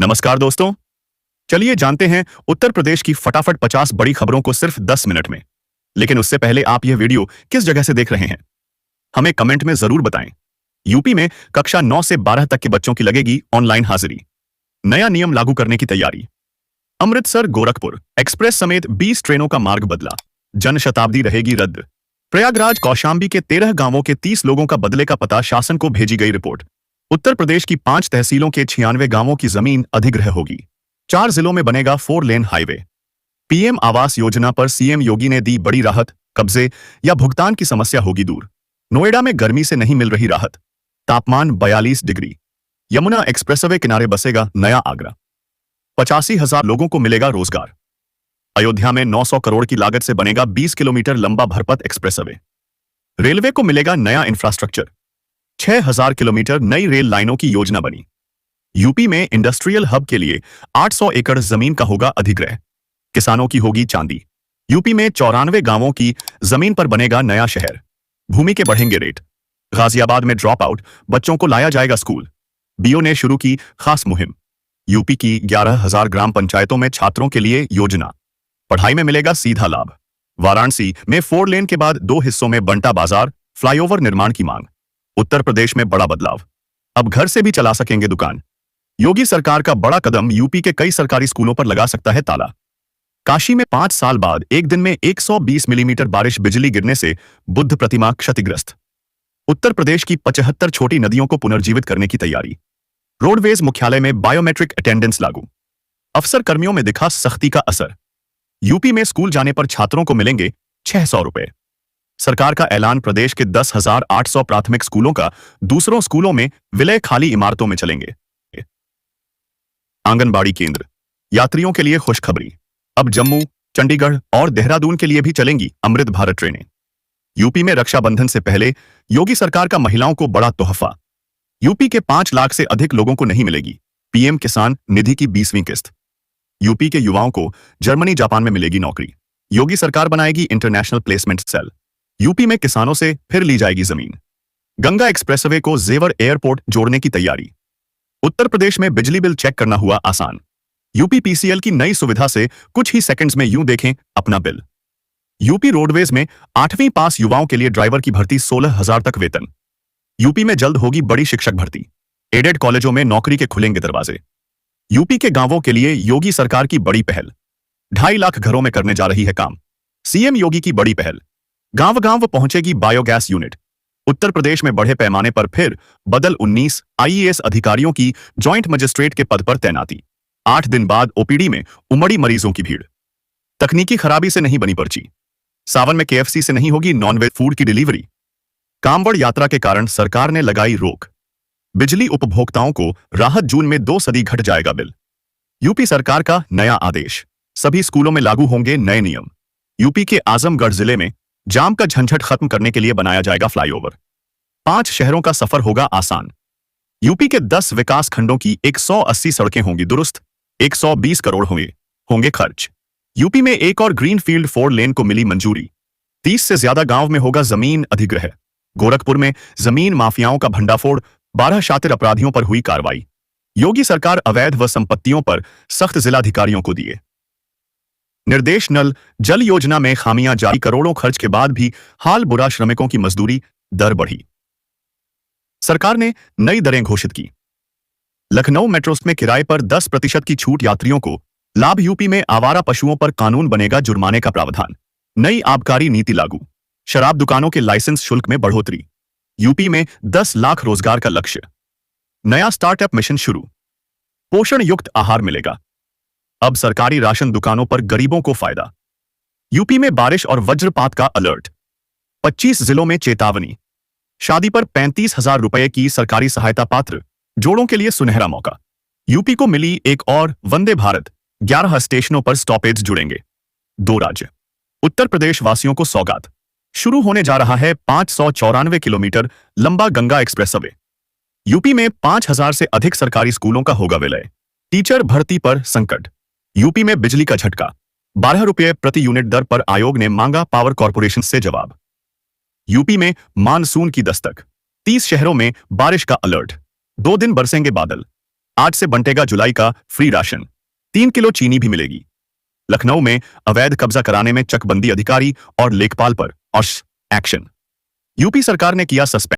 नमस्कार दोस्तों। चलिए जानते हैं उत्तर प्रदेश की फटाफट 50 बड़ी खबरों को सिर्फ 10 मिनट में। लेकिन उससे पहले आप यह वीडियो किस जगह से देख रहे हैं, हमें कमेंट में जरूर बताएं। यूपी में कक्षा 9 से 12 तक के बच्चों की लगेगी ऑनलाइन हाजिरी। नया नियम लागू करने की तैयारी। अमृतसर गोरखपुर एक्सप्रेस समेत 20 ट्रेनों का मार्ग बदला। जनशताब्दी रहेगी रद्द। प्रयागराज कौशाम्बी के 13 गांवों के 30 लोगों का बदले का पता, शासन को भेजी गई रिपोर्ट। उत्तर प्रदेश की 5 तहसीलों के 96 गांवों की जमीन अधिग्रह होगी। 4 जिलों में बनेगा 4 lane highway. PM Awas Yojana पर सीएम योगी ने दी बड़ी राहत। कब्जे या भुगतान की समस्या होगी दूर। नोएडा में गर्मी से नहीं मिल रही राहत। तापमान 42 डिग्री। यमुना एक्सप्रेसवे किनारे बसेगा नया आगरा। 85,000 लोगों को मिलेगा रोजगार। अयोध्या में 900 करोड़ की लागत से बनेगा 20 किलोमीटर लंबा भरपत एक्सप्रेसवे। रेलवे को मिलेगा नया इंफ्रास्ट्रक्चर। 6,000 किलोमीटर नई रेल लाइनों की योजना बनी। यूपी में इंडस्ट्रियल हब के लिए 800 एकड़ जमीन का होगा अधिग्रह। किसानों की होगी चांदी। यूपी में 94 गांवों की जमीन पर बनेगा नया शहर। भूमि के बढ़ेंगे रेट। गाजियाबाद में ड्रॉप आउट बच्चों को लाया जाएगा स्कूल। बीओ ने शुरू की खास मुहिम। यूपी की 11,000 ग्राम पंचायतों में छात्रों के लिए योजना। पढ़ाई में मिलेगा सीधा लाभ। वाराणसी में 4 लेन के बाद 2 हिस्सों में बंटा बाजार, फ्लाईओवर निर्माण की मांग। उत्तर प्रदेश में बड़ा बदलाव, अब घर से भी चला सकेंगे दुकान। योगी सरकार का बड़ा कदम, यूपी के कई सरकारी स्कूलों पर लगा सकता है ताला। काशी में 5 साल बाद एक दिन में 120 मिलीमीटर बारिश, बिजली गिरने से बुद्ध प्रतिमा क्षतिग्रस्त। उत्तर प्रदेश की 75 छोटी नदियों को पुनर्जीवित करने की तैयारी। रोडवेज मुख्यालय में बायोमेट्रिक अटेंडेंस लागू। अफसर कर्मियों में दिखा सख्ती का असर। यूपी में स्कूल जाने पर छात्रों को मिलेंगे 600 रुपए। सरकार का ऐलान, प्रदेश के 10,800 प्राथमिक स्कूलों का दूसरों स्कूलों में विलय, खाली इमारतों में चलेंगे। आंगनबाड़ी केंद्र, यात्रियों के लिए खुशखबरी। अब जम्मू, चंडीगढ़ और देहरादून के लिए भी चलेंगी अमृत भारत ट्रेनें। यूपी में रक्षाबंधन से पहले योगी सरकार का महिलाओं को बड़ा तोहफा। यूपी के 5 लाख से अधिक लोगों को नहीं मिलेगी पीएम किसान निधि की 20वीं किस्त। यूपी के युवाओं को जर्मनी, जापान में मिलेगी नौकरी। योगी सरकार बनाएगी इंटरनेशनल प्लेसमेंट सेल। यूपी में किसानों से फिर ली जाएगी जमीन। गंगा एक्सप्रेसवे को जेवर एयरपोर्ट जोड़ने की तैयारी। उत्तर प्रदेश में बिजली बिल चेक करना हुआ आसान। यूपी पीसीएल की नई सुविधा से कुछ ही सेकंड्स में यूं देखें अपना बिल। यूपी रोडवेज में 8वीं पास युवाओं के लिए ड्राइवर की भर्ती, 16,000 तक वेतन। यूपी में जल्द होगी बड़ी शिक्षक भर्ती। एडेड कॉलेजों में नौकरी के खुलेंगे दरवाजे। यूपी के गांवों के लिए योगी सरकार की बड़ी पहल। 2.5 लाख घरों में करने जा रही है काम। सीएम योगी की बड़ी पहल। गांव गांव पहुंचेगी बायोगैस यूनिट। उत्तर प्रदेश में बड़े पैमाने पर फिर बदल, 19 आईएएस अधिकारियों की जॉइंट मजिस्ट्रेट के पद पर तैनाती। 8 दिन बाद ओपीडी में उमड़ी मरीजों की भीड़। तकनीकी खराबी से नहीं बनी पर्ची। सावन में केएफसी से नहीं होगी नॉनवेज फूड की डिलीवरी। कांवड़ यात्रा के कारण सरकार ने लगाई रोक। बिजली उपभोक्ताओं को राहत, जून में 2 सदी घट जाएगा बिल। यूपी सरकार का नया आदेश, सभी स्कूलों में लागू होंगे नए नियम। यूपी के आजमगढ़ जिले में जाम का झंझट खत्म करने के लिए बनाया जाएगा फ्लाईओवर। 5 शहरों का सफर होगा आसान। यूपी के 10 विकास खंडों की 180 सड़कें होंगी दुरुस्त। 120 करोड़ होंगे खर्च। यूपी में एक और ग्रीनफील्ड 4 लेन को मिली मंजूरी। 30 से ज्यादा गांव में होगा जमीन अधिग्रह। गोरखपुर में जमीन माफियाओं का भंडाफोड़, 12 शातिर अपराधियों पर हुई कार्रवाई। योगी सरकार अवैध व संपत्तियों पर सख्त, जिलाधिकारियों को दिए निर्देश। नल जल योजना में खामियां जारी, करोड़ों खर्च के बाद भी हाल बुरा, श्रमिकों की मजदूरी दर बढ़ी। सरकार ने नई दरें घोषित की। लखनऊ मेट्रो में किराए पर 10% की छूट, यात्रियों को लाभ। यूपी में आवारा पशुओं पर कानून बनेगा जुर्माने का प्रावधान। नई आबकारी नीति लागू। शराब दुकानों के लाइसेंस शुल्क में बढ़ोतरी। यूपी में 10 लाख रोजगार का लक्ष्य। नया स्टार्टअप मिशन शुरू। पोषण युक्त आहार मिलेगा। अब सरकारी राशन दुकानों पर गरीबों को फायदा। यूपी में बारिश और वज्रपात का अलर्ट। 25 जिलों में चेतावनी। शादी पर 35,000 रुपए की सरकारी सहायता पात्र, जोड़ों के लिए सुनहरा मौका। यूपी को मिली एक और वंदे भारत, 11 स्टेशनों पर स्टॉपेज जुड़ेंगे। 2 राज्य। उत्तर प्रदेश वासियों को सौगात, शुरू होने जा रहा है 594 किलोमीटर लंबा गंगा एक्सप्रेसवे। यूपी में 5,000 से अधिक सरकारी स्कूलों का होगा विलय। टीचर भर्ती पर संकट। यूपी में बिजली का झटका। 12 रुपये प्रति यूनिट दर पर आयोग ने मांगा पावर कॉर्पोरेशन से जवाब। यूपी में मानसून की दस्तक। 30 शहरों में बारिश का अलर्ट। 2 दिन बरसेंगे बादल। आज से बंटेगा जुलाई का फ्री राशन, 3 किलो चीनी भी मिलेगी। लखनऊ में अवैध कब्जा कराने में चकबंदी, अधिकारी और लेखपाल पर एक्शन। यूपी सरकार ने किया सस्पेंड।